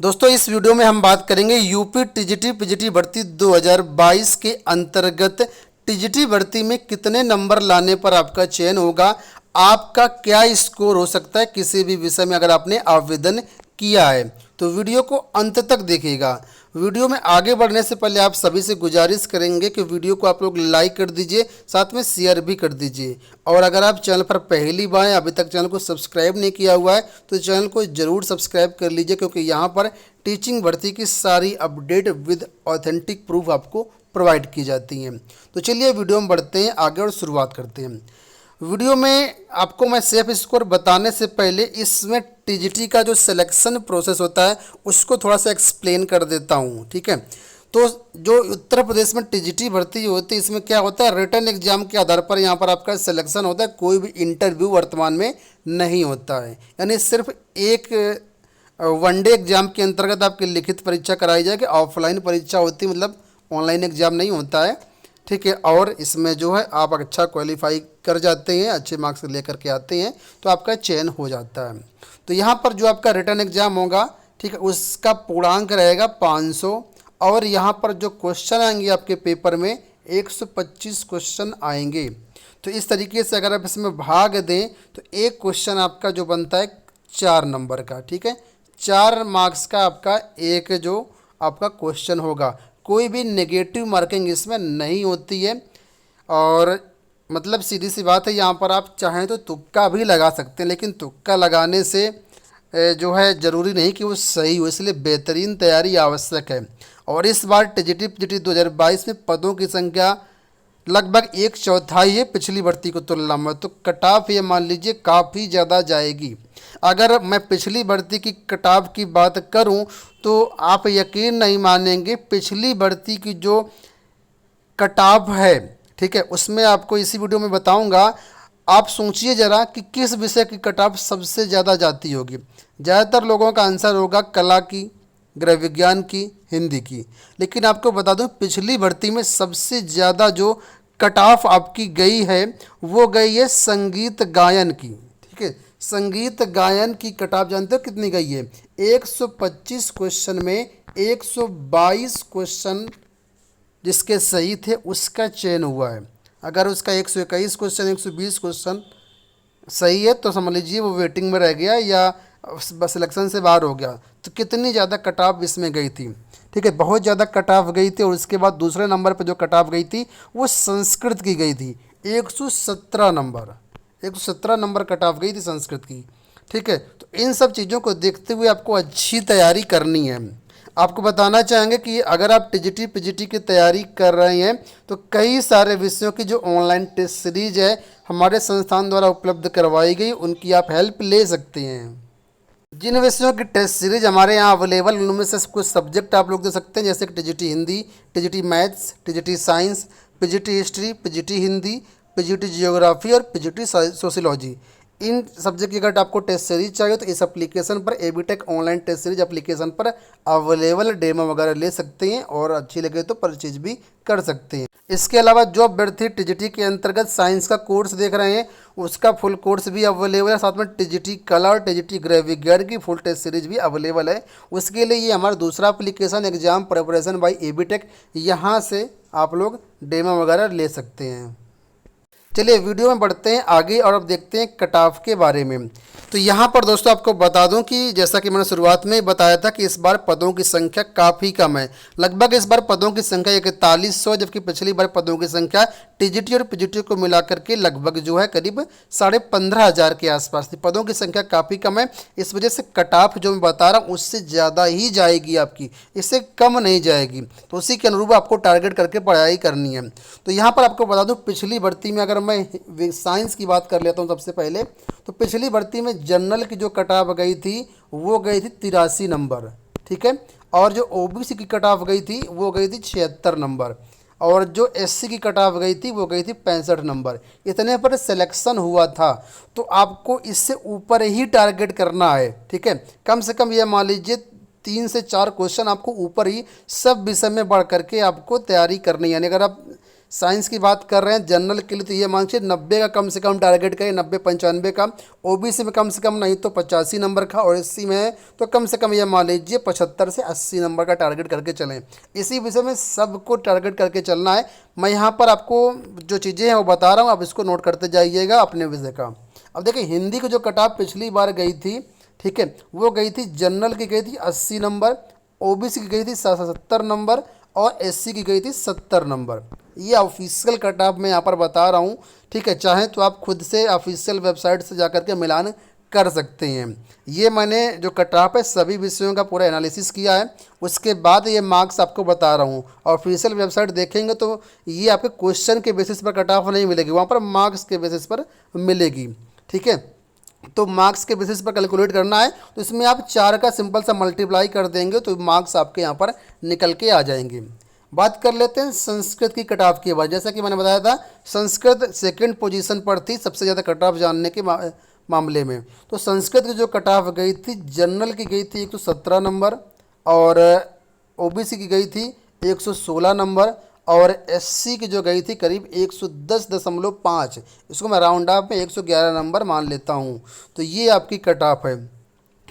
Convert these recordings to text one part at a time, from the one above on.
दोस्तों इस वीडियो में हम बात करेंगे यूपी टीजीटी पीजीटी भर्ती 2022 के अंतर्गत टीजीटी भर्ती में कितने नंबर लाने पर आपका चयन होगा, आपका क्या स्कोर हो सकता है किसी भी विषय में अगर आपने आवेदन किया है। तो वीडियो को अंत तक देखिएगा। वीडियो में आगे बढ़ने से पहले आप सभी से गुजारिश करेंगे कि वीडियो को आप लोग लाइक कर दीजिए, साथ में शेयर भी कर दीजिए। और अगर आप चैनल पर पहली बार अभी तक चैनल को सब्सक्राइब नहीं किया हुआ है तो चैनल को ज़रूर सब्सक्राइब कर लीजिए, क्योंकि यहाँ पर टीचिंग भर्ती की सारी अपडेट विद ऑथेंटिक प्रूफ आपको प्रोवाइड की जाती हैं। तो चलिए वीडियो में बढ़ते हैं आगे और शुरुआत करते हैं। वीडियो में आपको मैं सेफ स्कोर बताने से पहले इसमें टीजीटी का जो सिलेक्शन प्रोसेस होता है उसको थोड़ा सा एक्सप्लेन कर देता हूँ, ठीक है। तो जो उत्तर प्रदेश में टीजीटी भर्ती होती है इसमें क्या होता है, रिटन एग्जाम के आधार पर यहाँ पर आपका सिलेक्शन होता है, कोई भी इंटरव्यू वर्तमान में नहीं होता है। यानी सिर्फ एक वनडे एग्जाम के अंतर्गत आपकी लिखित परीक्षा कराई जाएगी, ऑफलाइन परीक्षा होती है, मतलब ऑनलाइन एग्जाम नहीं होता है, ठीक है। और इसमें जो है आप अच्छा क्वालिफाई कर जाते हैं, अच्छे मार्क्स लेकर के आते हैं तो आपका चयन हो जाता है। तो यहाँ पर जो आपका रिटन एग्जाम होगा, ठीक है, उसका पूर्णांक रहेगा 500 और यहाँ पर जो क्वेश्चन आएंगे आपके पेपर में 125 क्वेश्चन आएंगे। तो इस तरीके से अगर आप इसमें भाग दें तो एक क्वेश्चन आपका जो बनता है 4 नंबर का, ठीक है, 4 मार्क्स का आपका एक जो आपका क्वेश्चन होगा। कोई भी नेगेटिव मार्किंग इसमें नहीं होती है और मतलब सीधी सी बात है, यहाँ पर आप चाहें तो तुक्का भी लगा सकते हैं, लेकिन तुक्का लगाने से जो है ज़रूरी नहीं कि वो सही हो, इसलिए बेहतरीन तैयारी आवश्यक है। और इस बार टीजीटी पीजीटी 2022 में पदों की संख्या लगभग 1/4 है पिछली भर्ती को तुलना में, तो कट ऑफ ये मान लीजिए काफ़ी ज़्यादा जाएगी। अगर मैं पिछली भर्ती की कट ऑफ की बात करूं तो आप यकीन नहीं मानेंगे, पिछली भर्ती की जो कट ऑफ है, ठीक है, उसमें आपको इसी वीडियो में बताऊंगा। आप सोचिए ज़रा कि किस विषय की कट ऑफ सबसे ज़्यादा जाती होगी। ज़्यादातर लोगों का आंसर होगा कला की, गृह विज्ञान की, हिंदी की। लेकिन आपको बता दूं पिछली भर्ती में सबसे ज़्यादा जो कट ऑफ आपकी गई है वो गई है संगीत गायन की, ठीक है। संगीत गायन की कट ऑफ जानते हो कितनी गई है? 125 क्वेश्चन में 122 क्वेश्चन जिसके सही थे उसका चयन हुआ है। अगर उसका 121 क्वेश्चन 120 क्वेश्चन सही है तो समझ लीजिए वो वेटिंग में रह गया या सिलेक्शन से बाहर हो गया। तो कितनी ज़्यादा कट ऑफ इसमें गई थी, ठीक है, बहुत ज़्यादा कट ऑफ गई थी। और उसके बाद दूसरे नंबर पर जो कट ऑफ गई थी वो संस्कृत की गई थी, 117 नंबर, 117 नंबर कट ऑफ गई थी संस्कृत की, ठीक है। तो इन सब चीज़ों को देखते हुए आपको अच्छी तैयारी करनी है। आपको बताना चाहेंगे कि अगर आप टीजीटी पीजीटी की तैयारी कर रहे हैं तो कई सारे विषयों की जो ऑनलाइन टेस्ट सीरीज है हमारे संस्थान द्वारा उपलब्ध करवाई गई, उनकी आप हेल्प ले सकते हैं। जिन विषयों की टेस्ट सीरीज हमारे यहाँ अवेलेबल उनमें से कुछ सब्जेक्ट आप लोग दे सकते हैं, जैसे कि TGT Hindi, TGT maths, TGT science, PGT history, PGT Hindi, PGT geography और पीजीटी सोशियोलॉजी। इन सब्जेक्ट की अगर आपको टेस्ट सीरीज चाहिए तो इस एप्लीकेशन पर एबीटेक ऑनलाइन टेस्ट सीरीज एप्लीकेशन पर अवेलेबल डेमो वगैरह ले सकते हैं और अच्छी लगे तो परचेज भी कर सकते हैं। इसके अलावा जो अभ्यर्थी टीजीटी के अंतर्गत साइंस का कोर्स देख रहे हैं उसका फुल कोर्स भी अवेलेबल है, साथ में टीजीटी कला और टीजीटी गृह विज्ञान की फुल टेस्ट सीरीज भी अवेलेबल है। उसके लिए ये हमारा दूसरा एप्लीकेशन एग्जाम प्रिपरेशन बाय एबीटेक, यहाँ से आप लोग डेमो वगैरह ले सकते हैं। चलिए वीडियो में बढ़ते हैं आगे और अब देखते हैं कट ऑफ के बारे में। तो यहाँ पर दोस्तों आपको बता दूं कि जैसा कि मैंने शुरुआत में बताया था कि इस बार पदों की संख्या काफ़ी कम है। लगभग इस बार पदों की संख्या 4100, जबकि पिछली बार पदों की संख्या टीजीटी और पीजीटी को मिलाकर के लगभग जो है करीब 15,500 के आसपास थी। पदों की संख्या काफ़ी कम है, इस वजह से कट ऑफ जो मैं बता रहा हूँ उससे ज़्यादा ही जाएगी आपकी, इससे कम नहीं जाएगी। तो उसी के अनुरूप आपको टारगेट करके पढ़ाई करनी है। तो यहाँ पर आपको बता दूँ पिछली भर्ती में अगर मैं साइंस की बात कर लेता हूँ सबसे पहले, तो पिछली भर्ती में जनरल की जो कट ऑफ गई थी वो गई थी 83 नंबर, ठीक है। और जो ओबीसी की कट ऑफ गई थी वो गई थी 76 नंबर और जो एससी की कट ऑफ गई थी वो गई थी 65 नंबर। इतने पर सिलेक्शन हुआ था, तो आपको इससे ऊपर ही टारगेट करना है, ठीक है। कम से कम ये मान लीजिए 3 से 4 क्वेश्चन आपको ऊपर ही सब विषय में बढ़ करके आपको तैयारी करनी है। यानी अगर आप साइंस की बात कर रहे हैं जनरल के लिए तो ये मान लीजिए 90 का कम से कम टारगेट करें, 90-95 का। ओबीसी में कम से कम नहीं तो 85 नंबर का, और एससी में है तो कम से कम ये मान लीजिए 75 से 80 नंबर का टारगेट करके चलें। इसी विषय में सबको टारगेट करके चलना है। मैं यहाँ पर आपको जो चीज़ें हैं वो बता रहा हूँ, आप इसको नोट करते जाइएगा अपने विषय का। अब देखिए हिंदी की जो कटाफ पिछली बार गई थी, ठीक है, वो गई थी जनरल की गई थी 80 नंबर, ओबीसी की गई थी 70 नंबर, और एससी की गई थी 70 नंबर। ये ऑफिशियल कट ऑफ मैं यहाँ पर बता रहा हूँ, ठीक है। चाहे तो आप खुद से ऑफिशियल वेबसाइट से जा कर के मिलान कर सकते हैं। ये मैंने जो कट ऑफ है सभी विषयों का पूरा एनालिसिस किया है, उसके बाद ये मार्क्स आपको बता रहा हूँ। ऑफिशियल वेबसाइट देखेंगे तो ये आपके क्वेश्चन के बेसिस पर कट ऑफ नहीं मिलेगी, वहाँ पर मार्क्स के बेसिस पर मिलेगी, ठीक है। तो मार्क्स के बेसिस पर कैलकुलेट करना है, तो इसमें आप 4 का सिंपल सा मल्टीप्लाई कर देंगे तो मार्क्स आपके यहाँ पर निकल के आ जाएंगे। बात कर लेते हैं संस्कृत की कट ऑफ के बाद। जैसा कि मैंने बताया था संस्कृत सेकंड पोजीशन पर थी सबसे ज़्यादा कट ऑफ जानने के मामले में। तो संस्कृत की जो कट ऑफ गई थी जनरल की गई थी 117 नंबर, और ओबीसी की गई थी 116 नंबर, और एससी की जो गई थी करीब 110.5, इसको मैं राउंड ऑफ में 111 नंबर मान लेता हूँ। तो ये आपकी कट ऑफ है।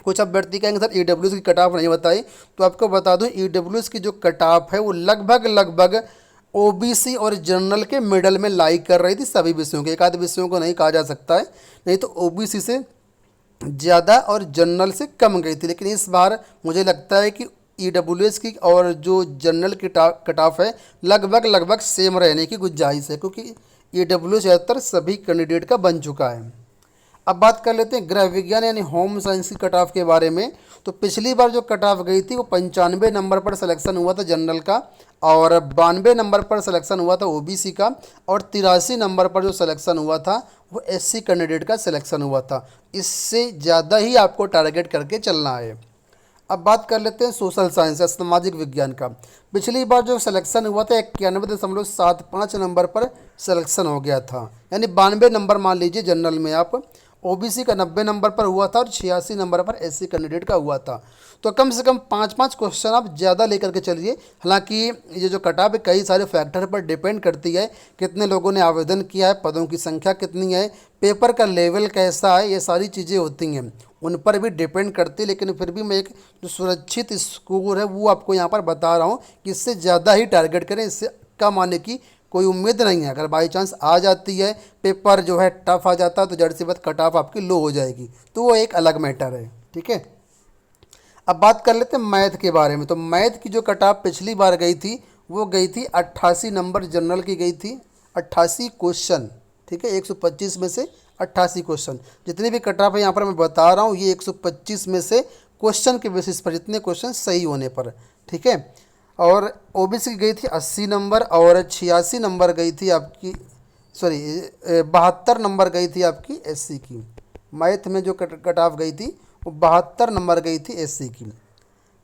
कुछ अभ्यर्थी कहेंगे सर ईडब्ल्यूएस की कट ऑफ नहीं बताई, तो आपको बता दूं ईडब्ल्यूएस की जो कट ऑफ है वो लगभग ओबीसी और जनरल के मिडल में लाई कर रही थी सभी विषयों के। एक आध विषयों को नहीं कहा जा सकता है, नहीं तो ओबीसी से ज़्यादा और जनरल से कम गई थी। लेकिन इस बार मुझे लगता है कि ईडब्ल्यूएस की और जो जनरल की कट ऑफ है लगभग सेम रहने की गुंजाइश है, क्योंकि ईडब्ल्यूएस ज़्यादातर सभी कैंडिडेट का बन चुका है। अब बात कर लेते हैं गृह विज्ञान यानी होम साइंस की कट ऑफ के बारे में। तो पिछली बार जो कट ऑफ गई थी वो 95 नंबर पर सिलेक्शन हुआ था जनरल का, और 92 नंबर पर सिलेक्शन हुआ था ओबीसी का, और 83 नंबर पर जो सिलेक्शन हुआ था वो एससी कैंडिडेट का सिलेक्शन हुआ था। इससे ज़्यादा ही आपको टारगेट करके चलना है। अब बात कर लेते हैं सोशल साइंस या सामाजिक विज्ञान का। पिछली बार जो सिलेक्शन हुआ था 91.75 नंबर पर सिलेक्शन हो गया था, यानी 92 नंबर मान लीजिए जनरल में आप। ओबीसी का 90 नंबर पर हुआ था और 86 नंबर पर एससी कैंडिडेट का हुआ था। तो कम से कम 5-5 क्वेश्चन आप ज़्यादा लेकर के चलिए। हालांकि ये जो कट ऑफ है कई सारे फैक्टर पर डिपेंड करती है, कितने लोगों ने आवेदन किया है, पदों की संख्या कितनी है, पेपर का लेवल कैसा है, ये सारी चीज़ें होती हैं, उन पर भी डिपेंड करती है। लेकिन फिर भी मैं एक जो सुरक्षित स्कोर है वो आपको यहाँ पर बता रहा हूँ कि इससे ज़्यादा ही टारगेट करें, इससे कम आने की कोई उम्मीद नहीं है। अगर बाई चांस आ जाती है, पेपर जो है टफ आ जाता है, तो जड़ सी बात कट ऑफ आपकी लो हो जाएगी, तो वो एक अलग मैटर है, ठीक है। अब बात कर लेते हैं मैथ के बारे में। तो मैथ की जो कट ऑफ पिछली बार गई थी वो गई थी 88 नंबर जनरल की गई थी, 88 क्वेश्चन, ठीक है। 125 में से 88 क्वेश्चन, जितनी भी कट ऑफ है यहाँ पर मैं बता रहा हूँ ये 125 में से क्वेश्चन के बेसिस पर, जितने क्वेश्चन सही होने पर, ठीक है। और ओबीसी की गई थी 80 नंबर, और 86 नंबर गई थी आपकी, सॉरी 72 नंबर गई थी आपकी एससी की। मैथ में जो कट ऑफ गई थी वो 72 नंबर गई थी एससी की,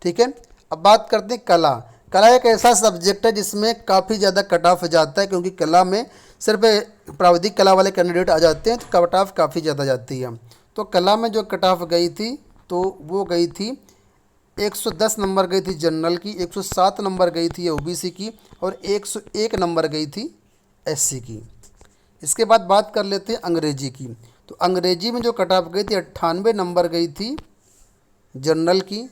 ठीक है। अब बात करते हैं कला। कला एक ऐसा सब्जेक्ट है जिसमें काफ़ी ज़्यादा कट ऑफ जाता है, क्योंकि कला में सिर्फ प्राविधिक कला वाले कैंडिडेट आ जाते हैं, तो कट ऑफ काफ़ी ज़्यादा जाती है। तो कला में जो कट ऑफ गई थी तो वो गई थी 110 नंबर गई थी जनरल की, 107 नंबर गई थी ओबीसी की, और 101 नंबर गई थी एससी की। इसके बाद बात कर लेते हैं अंग्रेजी की। तो अंग्रेजी में जो कट ऑफ गई थी 98 नंबर गई थी जनरल की,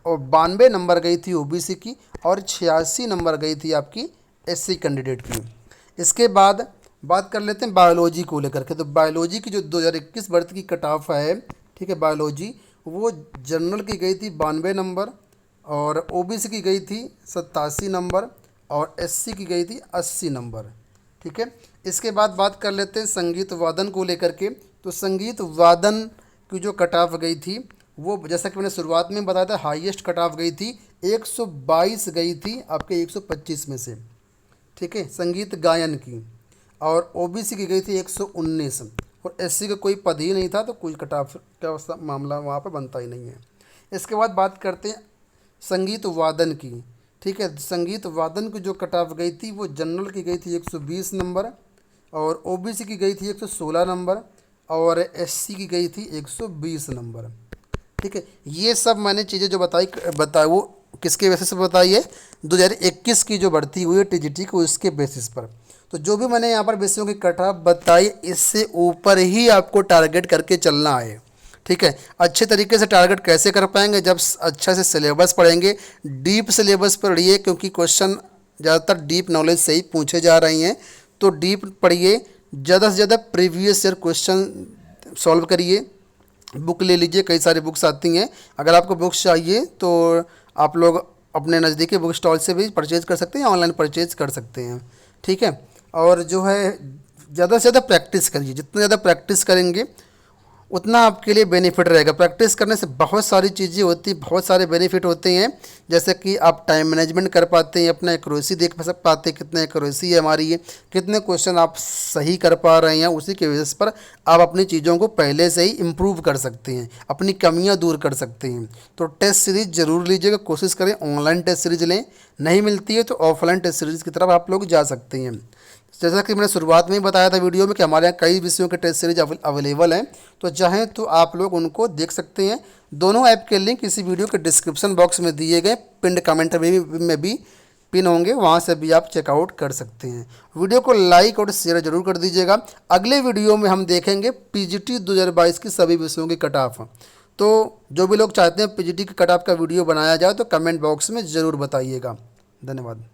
और 92 नंबर गई थी ओबीसी की, और 86 नंबर गई थी आपकी एससी कैंडिडेट की। इसके बाद बात कर लेते हैं बायोलॉजी को लेकर के। तो बायोलॉजी की जो 2021 भर्ती की कट ऑफ है, ठीक है, बायोलॉजी, वो जनरल की गई थी 92 नंबर, और ओबीसी की गई थी 87 नंबर, और एससी की गई थी 80 नंबर, ठीक है। इसके बाद बात कर लेते हैं संगीत वादन को लेकर के। तो संगीत वादन की जो कट ऑफ गई थी वो, जैसा कि मैंने शुरुआत में बताया था, हाईएस्ट कट ऑफ गई थी 122 गई थी आपके 125 में से, ठीक है, संगीत गायन की। और ओबीसी की गई थी 119, और एससी का कोई पद ही नहीं था, तो कोई कट ऑफ का मामला वहाँ पर बनता ही नहीं है। इसके बाद बात करते हैं संगीत वादन की, ठीक है। संगीत वादन की जो कट ऑफ गई थी वो जनरल की गई थी 120 नंबर, और ओबीसी की गई थी 116 नंबर, और एससी की गई थी 120 नंबर, ठीक है। ये सब मैंने चीज़ें जो बताई वो किसके बेसिस पर बताइए? 2021 की जो भर्ती हुई है टीजीटी को, उसके बेसिस पर। तो जो भी मैंने यहाँ पर विषयों की कट ऑफ बताई, इससे ऊपर ही आपको टारगेट करके चलना है, ठीक है। अच्छे तरीके से टारगेट कैसे कर पाएंगे? जब अच्छा से सिलेबस पढ़ेंगे, डीप सिलेबस पढ़िए, क्योंकि क्वेश्चन ज़्यादातर डीप नॉलेज से ही पूछे जा रहे हैं। तो डीप पढ़िए, ज़्यादा से ज़्यादा प्रीवियस ईयर क्वेश्चन सॉल्व करिए। बुक ले लीजिए, कई सारी बुक्स आती हैं। अगर आपको बुक्स चाहिए तो आप लोग अपने नज़दीकी बुक स्टॉल से भी परचेज़ कर सकते हैं या ऑनलाइन परचेज़ कर सकते हैं, ठीक है। और जो है ज़्यादा से ज़्यादा प्रैक्टिस करिए, जितना ज़्यादा प्रैक्टिस करेंगे उतना आपके लिए बेनिफिट रहेगा। प्रैक्टिस करने से बहुत सारी चीज़ें होती, बहुत सारे बेनिफिट होते हैं। जैसे कि आप टाइम मैनेजमेंट कर पाते हैं, अपना एक्यूरेसी देख पाते हैं, कितने एक्यूरेसी है हमारी, ये कितने क्वेश्चन आप सही कर पा रहे हैं। उसी के बेसिस पर आप अपनी चीज़ों को पहले से ही इम्प्रूव कर सकते हैं, अपनी कमियां दूर कर सकते हैं। तो टेस्ट सीरीज़ ज़रूर लीजिएगा, कोशिश करें ऑनलाइन टेस्ट सीरीज़ लें, नहीं मिलती है तो ऑफलाइन टेस्ट सीरीज़ की तरफ आप लोग जा सकते हैं। जैसा कि मैंने शुरुआत में ही बताया था वीडियो में कि हमारे यहाँ कई विषयों के टेस्ट सीरीज अवेलेबल हैं, तो चाहें तो आप लोग उनको देख सकते हैं। दोनों ऐप के लिंक इसी वीडियो के डिस्क्रिप्शन बॉक्स में दिए गए पिंड कमेंट में भी पिन होंगे, वहाँ से भी आप चेकआउट कर सकते हैं। वीडियो को लाइक और शेयर जरूर कर दीजिएगा। अगले वीडियो में हम देखेंगे पीजीटी 2022 की सभी विषयों की कट ऑफ। तो जो भी लोग चाहते हैं पीजीटी की कट ऑफ का वीडियो बनाया जाए तो कमेंट बॉक्स में ज़रूर बताइएगा। धन्यवाद।